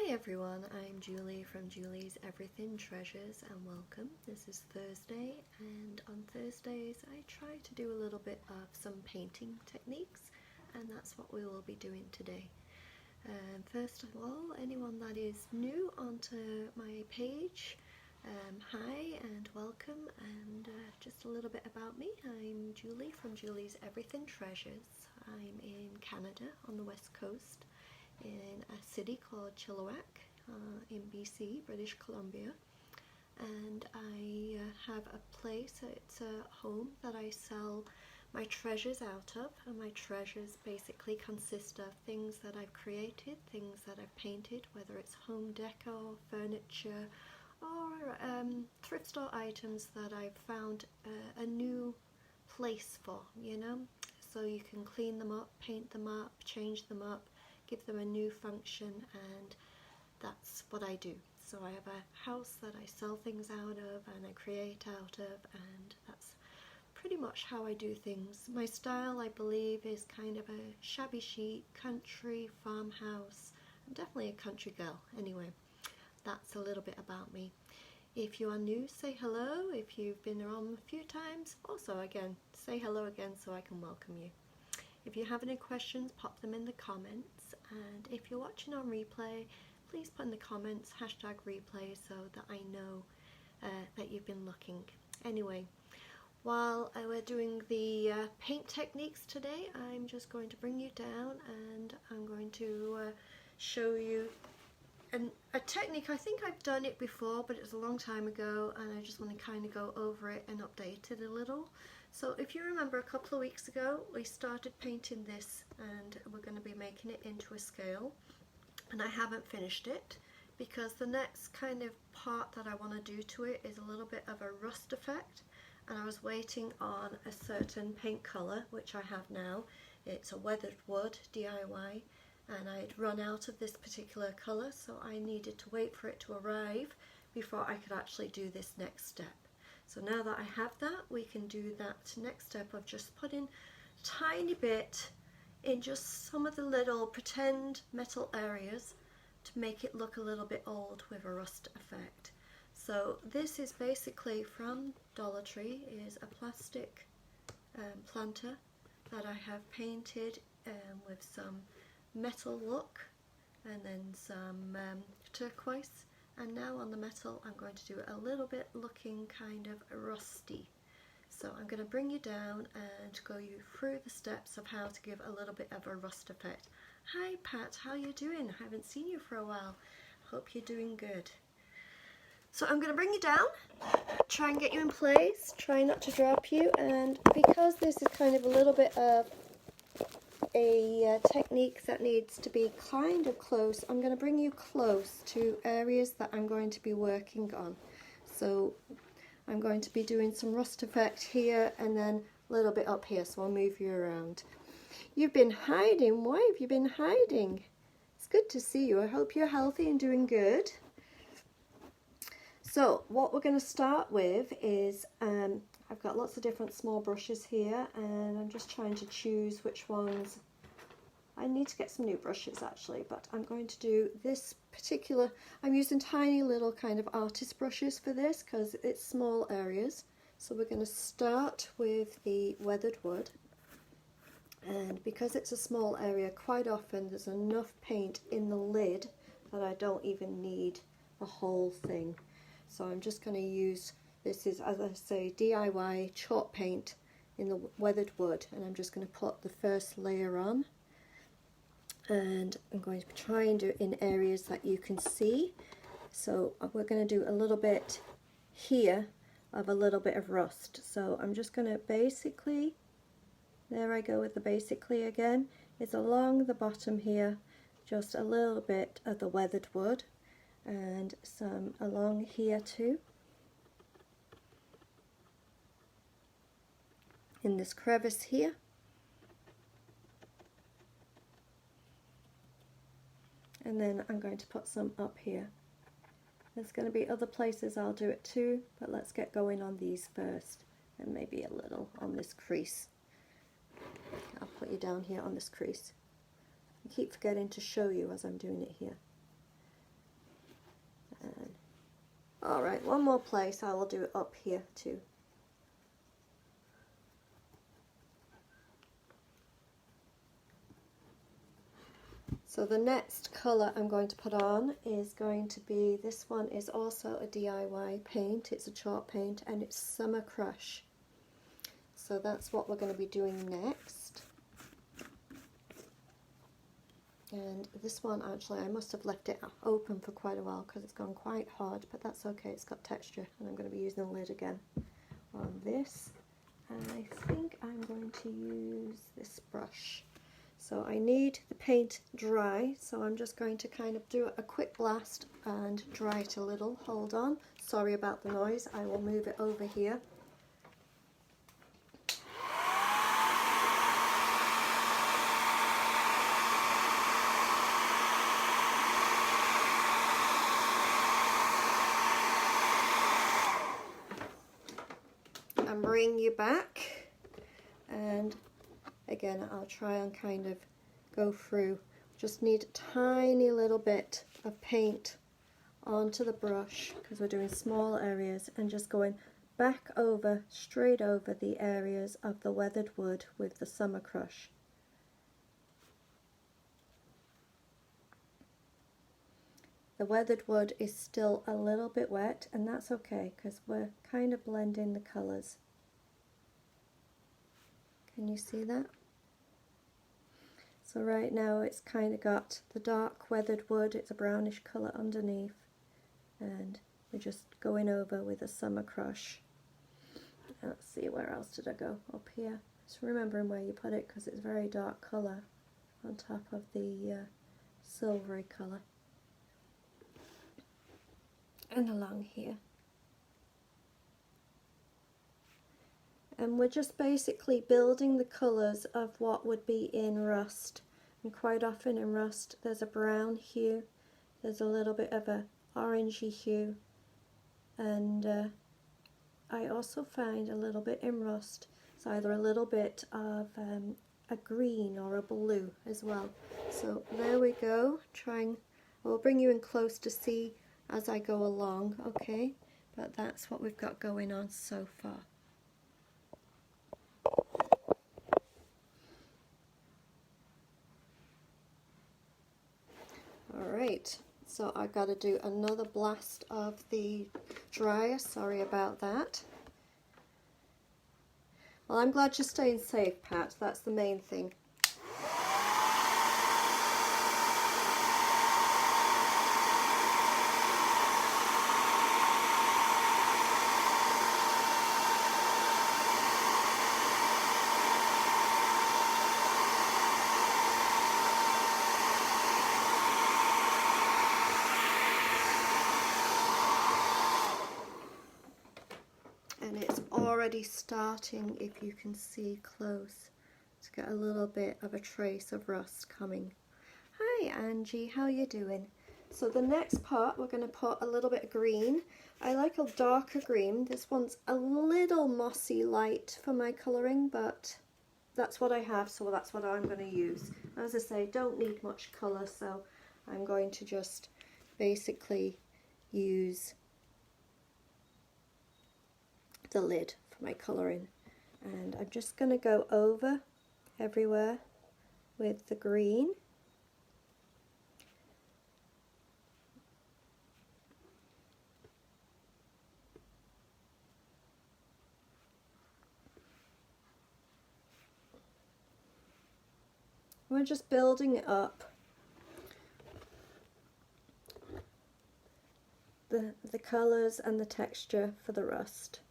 Hi everyone, I'm Julie from Julie's Everything Treasures and welcome. This is Thursday, and on Thursdays I try to do a little bit of some painting techniques, and that's what we will be doing today. First of all, anyone that is new onto my page, hi and welcome, and just a little bit about me. I'm Julie from Julie's Everything Treasures. I'm in Canada on the west coast, in a city called Chilliwack in BC, British Columbia, and I have a place, it's a home that I sell my treasures out of, and my treasures basically consist of things that I've created, things that I've painted, whether it's home decor, furniture, or thrift store items that I've found a new place for, you know, so you can clean them up, paint them up, change them up, give them a new function, and that's what I do. So I have a house that I sell things out of and I create out of, and that's pretty much how I do things. My style, I believe, is kind of a shabby chic country farmhouse. I'm definitely a country girl. Anyway, that's a little bit about me. If you are new, say hello. If you've been around a few times, also again, say hello again so I can welcome you. If you have any questions, pop them in the comments, and if you're watching on replay, please put in the comments #replay so that I know that you've been looking. Anyway, while we're doing the paint techniques today, I'm just going to bring you down and I'm going to show you a technique. I think I've done it before, but it was a long time ago, and I just want to kind of go over it and update it a little. So if you remember, a couple of weeks ago we started painting this, and we're going to be making it into a scale, and I haven't finished it because the next kind of part that I want to do to it is a little bit of a rust effect, and I was waiting on a certain paint colour, which I have now. It's a weathered wood DIY, and I'd run out of this particular colour, so I needed to wait for it to arrive before I could actually do this next step. So now that I have that, we can do that next step of just putting a tiny bit in just some of the little pretend metal areas to make it look a little bit old with a rust effect. So this is basically from Dollar Tree, is a plastic planter that I have painted with some metal look and then some turquoise. And now on the metal I'm going to do it a little bit looking kind of rusty. So I'm going to bring you down and go you through the steps of how to give a little bit of a rust effect. Hi Pat, how you doing? I haven't seen you for a while. Hope you're doing good. So I'm going to bring you down, try and get you in place, try not to drop you, and because this is kind of a little bit of a technique that needs to be kind of close, I'm going to bring you close to areas that I'm going to be working on. So I'm going to be doing some rust effect here and then a little bit up here, so I'll move you around. You've been hiding. Why have you been hiding? It's good to see you. I hope you're healthy and doing good. So what we're going to start with is I've got lots of different small brushes here, and I'm just trying to choose which ones. I need to get some new brushes actually, but I'm going to do this particular, I'm using tiny little kind of artist brushes for this because it's small areas. So we're going to start with the weathered wood, and because it's a small area, quite often there's enough paint in the lid that I don't even need the whole thing. So I'm just going to use, this is, as I say, DIY chalk paint in the weathered wood, and I'm just going to put the first layer on, and I'm going to try and do it in areas that you can see. So we're going to do a little bit here of a little bit of rust. So I'm just going to basically, there I go with the basically again, is along the bottom here, just a little bit of the weathered wood, and some along here too, in this crevice here, and then I'm going to put some up here. There's going to be other places I'll do it too, but let's get going on these first, and maybe a little on this crease. I'll put you down here on this crease. I keep forgetting to show you as I'm doing it here. Alright, one more place. I will do it up here too. So the next colour I'm going to put on is going to be, this one is also a DIY paint. It's a chalk paint and it's Summer Crush. So that's what we're going to be doing next. And this one, actually, I must have left it open for quite a while because it's gone quite hard, but that's okay, it's got texture. And I'm going to be using the lid again on this. And I think I'm going to use this brush. So I need the paint dry, so I'm just going to kind of do a quick blast and dry it a little. Hold on, sorry about the noise, I will move it over here. And bring you back, and again I'll try and kind of go through. Just need a tiny little bit of paint onto the brush because we're doing small areas, and just going back over, straight over the areas of the weathered wood with the Summer Crush. The weathered wood is still a little bit wet, and that's okay because we're kind of blending the colours. Can you see that? So right now it's kind of got the dark weathered wood, it's a brownish colour underneath, and we're just going over with a Summer Crush. Let's see, where else did I go? Up here. Just remembering where you put it because it's very dark colour on top of the silvery colour. And along here. And we're just basically building the colours of what would be in rust. And quite often in rust there's a brown hue, there's a little bit of a orangey hue, and I also find a little bit in rust, it's either a little bit of a green or a blue as well. So there we go, I'll bring you in close to see as I go along, okay? But that's what we've got going on so far. Alright, so I've got to do another blast of the dryer, sorry about that. Well, I'm glad you're staying safe, Pat, that's the main thing. And it's already starting, if you can see close, to get a little bit of a trace of rust coming. Hi Angie, how you doing? So the next part we're going to put a little bit of green. I like a darker green. This one's a little mossy light for my colouring, but that's what I have, so that's what I'm going to use. As I say, don't need much colour, so I'm going to just basically use the lid for my colouring, and I'm just going to go over everywhere with the green. We're just building it up. The colours and the texture for the rust.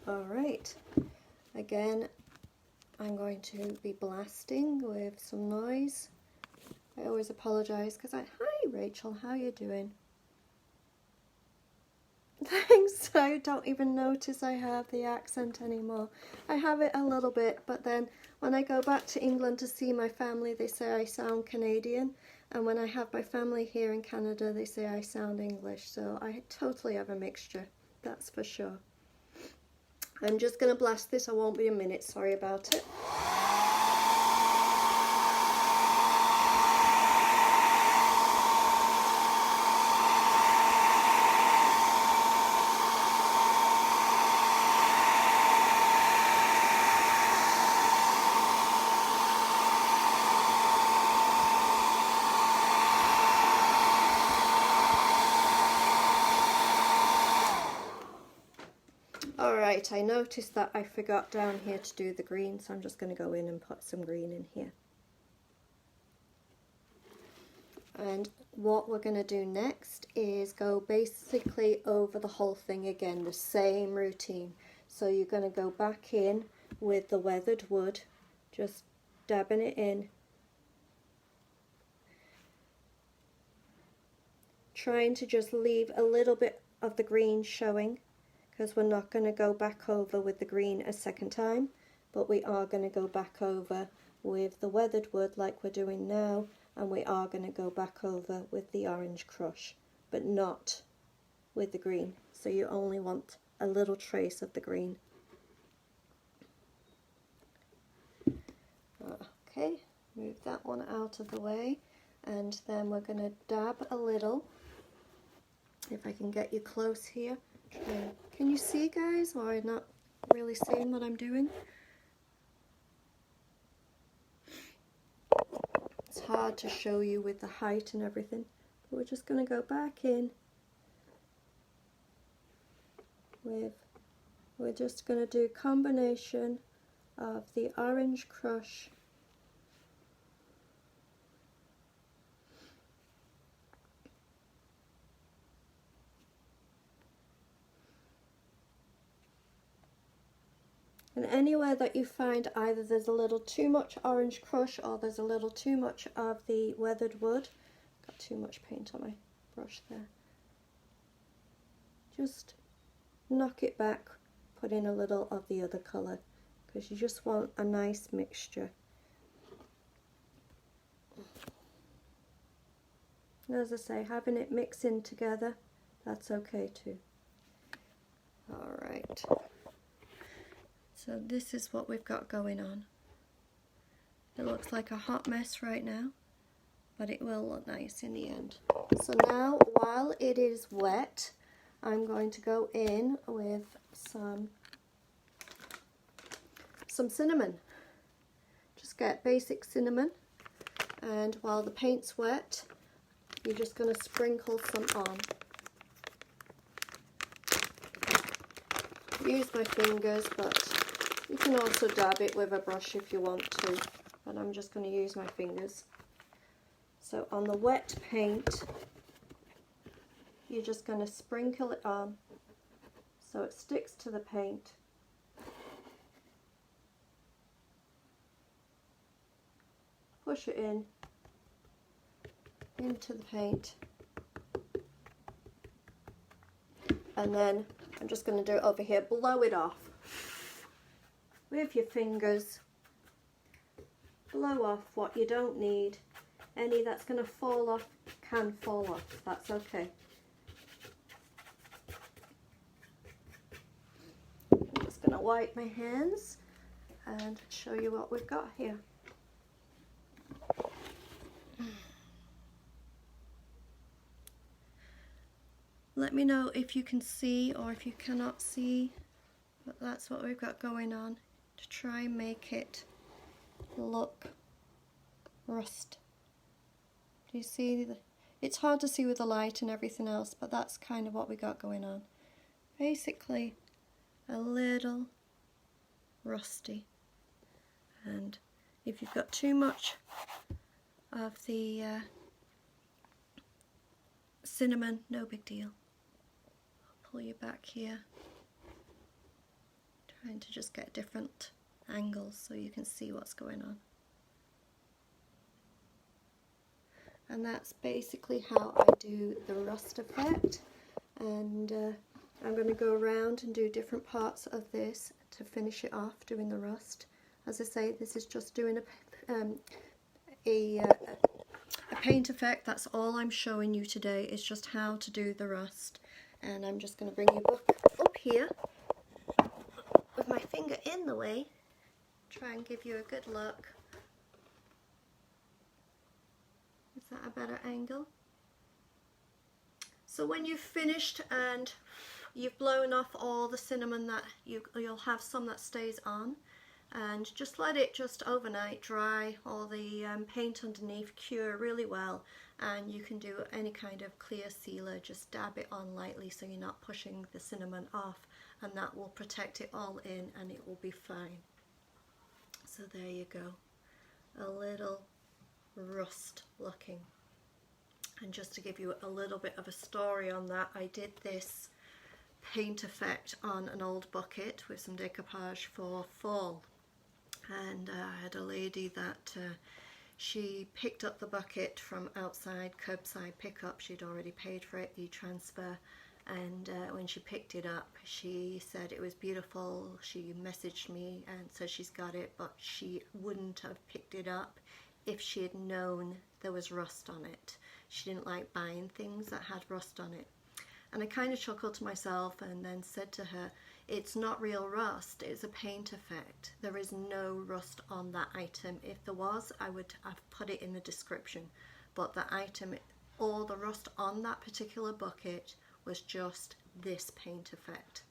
Alright, again I'm going to be blasting with some noise. I always apologise because hi Rachel, how you doing? Thanks, I don't even notice I have the accent anymore. I have it a little bit, but then when I go back to England to see my family they say I sound Canadian, And when I have my family here in Canada, they say I sound English, so I totally have a mixture, that's for sure. I'm just going to blast this, I won't be a minute, sorry about it. Alright, I noticed that I forgot down here to do the green, so I'm just going to go in and put some green in here. And what we're going to do next is go basically over the whole thing again, the same routine. So you're going to go back in with the weathered wood, just dabbing it in. Trying to just leave a little bit of the green showing, because we're not going to go back over with the green a second time, but we are going to go back over with the weathered wood like we're doing now, and we are going to go back over with the orange crush, but not with the green. So you only want a little trace of the green. Okay, move that one out of the way, and then we're going to dab a little. If I can get you close here. Can you see, guys, or are you not really seeing what I'm doing? It's hard to show you with the height and everything, but we're just going to go back in with, we're just going to do a combination of the orange crush and anywhere that you find either there's a little too much orange crush or there's a little too much of the weathered wood, got too much paint on my brush there, just knock it back, put in a little of the other colour, because you just want a nice mixture. And as I say, having it mix in together, that's okay too. Alright. So this is what we've got going on. It looks like a hot mess right now, but it will look nice in the end. So now, while it is wet, I'm going to go in with some cinnamon. Just get basic cinnamon, and while the paint's wet, you're just going to sprinkle some on. Use my fingers, but you can also dab it with a brush if you want to, but I'm just going to use my fingers. So on the wet paint, you're just going to sprinkle it on so it sticks to the paint. Push it in, into the paint, and then I'm just going to do it over here, blow it off. With your fingers, blow off what you don't need. Any that's going to fall off can fall off, that's okay. I'm just going to wipe my hands and show you what we've got here. Let me know if you can see or if you cannot see, but that's what we've got going on, to try and make it look rust. Do you see? It's hard to see with the light and everything else, but that's kind of what we got going on. Basically, a little rusty. And if you've got too much of the cinnamon, no big deal. I'll pull you back here. Trying to just get different angles so you can see what's going on. And that's basically how I do the rust effect. And I'm going to go around and do different parts of this to finish it off, doing the rust. As I say, this is just doing a paint effect. That's all I'm showing you today, is just how to do the rust. And I'm just going to bring your book up here with my finger in the way, try and give you a good look. Is that a better angle? So when you've finished and you've blown off all the cinnamon, that you'll have some that stays on, and just let it just overnight dry, all the paint underneath cure really well, and you can do any kind of clear sealer. Just dab it on lightly so you're not pushing the cinnamon off, and that will protect it all in and it will be fine. So there you go, a little rust looking. And just to give you a little bit of a story on that, I did this paint effect on an old bucket with some decoupage for fall, and I had a lady that she picked up the bucket from outside, curbside pickup. She'd already paid for it, e-transfer, and when she picked it up she said it was beautiful. She messaged me and said she's got it, but she wouldn't have picked it up if she had known there was rust on it. She didn't like buying things that had rust on it. And I kind of chuckled to myself and then said to her, it's not real rust, it's a paint effect. There is no rust on that item. If there was, I would have put it in the description. But the item, all the rust on that particular bucket was just this paint effect.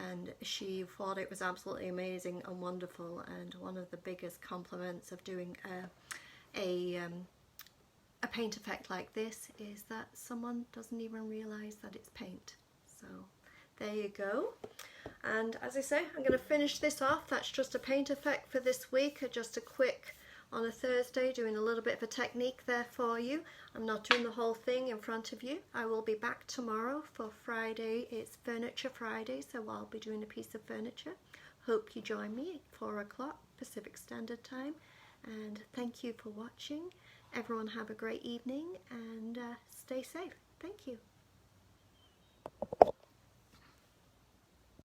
And she thought it was absolutely amazing and wonderful, and one of the biggest compliments of doing a paint effect like this is that someone doesn't even realize that it's paint. So there you go. And as I say, I'm going to finish this off. That's just a paint effect for this week, just a quick on a Thursday, doing a little bit of a technique there for you. I'm not doing the whole thing in front of you. I will be back tomorrow for Friday. It's Furniture Friday, so I'll be doing a piece of furniture. Hope you join me at 4 o'clock Pacific Standard Time. And thank you for watching. Everyone have a great evening and stay safe. Thank you.